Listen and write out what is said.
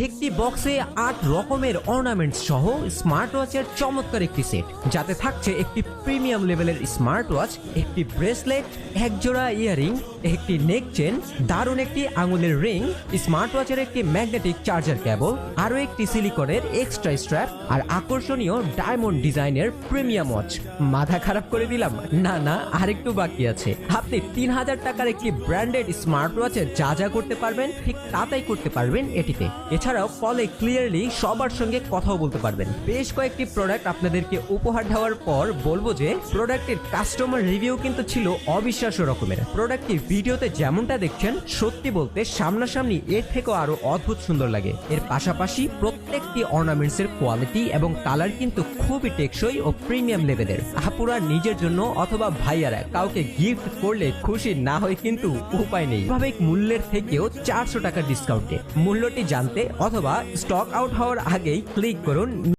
একটি বক্সে 8 রকমের অর্নামেন্টস সহ স্মার্ট ওয়াচের চমৎকার একটি সেট, যাতে থাকছে একটি প্রিমিয়াম লেভেলের স্মার্ট ওয়াচ, একটি ব্রেসলেট, এক জোড়া ইয়ারিং, একটি নেক চেন, দারুণ একটি আঙুলের রিং, স্মার্ট ওয়াচের একটি ম্যাগনেটিক চার্জার কেবল, আরও একটি সিলিকনের এক্সট্রা স্ট্র্যাপ আর আকর্ষণীয় ডায়মন্ড ডিজাইনের প্রিমিয়াম ওয়াচ। মাথা খারাপ করে দিলাম? না না, আরেকটু বাকি আছে। আপনি 3000 টাকার একটি ব্র্যান্ডেড স্মার্ট ওয়াচে যা যা করতে পারবেন ঠিক তাই করতে পারবেন এটিতে। এছাড়াও কলে ক্লিয়ারলি সবার সঙ্গে কথাও বলতে পারবেন। বেশ কয়েকটি প্রোডাক্ট আপনাদেরকে উপহার দেওয়ার পর বলবো যে প্রোডাক্টের কাস্টমার রিভিউ কিন্তু ছিল অবিশ্বাস্য রকমের। প্রোডাক্টটি ভিডিওতে যেমনটা দেখছেন, সত্যি বলতে সামনাসামনি এর থেকেও আরো অদ্ভুত সুন্দর লাগে। এর পাশাপাশি প্রত্যেকটি অর্নামেন্টস এর কোয়ালিটি এবং কালার কিন্তু খুবই টেকসই ও প্রিমিয়াম লেভেলের। আপুরা নিজের জন্য অথবা ভাইয়ারা কাউকে গিফট করলে খুশি না হয় কিন্তু উপায় নেই। স্বাভাবিক মূল্যের থেকেও 400 টাকার ডিসকাউন্টে। মূল্যটি জানতে অথবা স্টক আউট হওয়ার আগেই ক্লিক করুন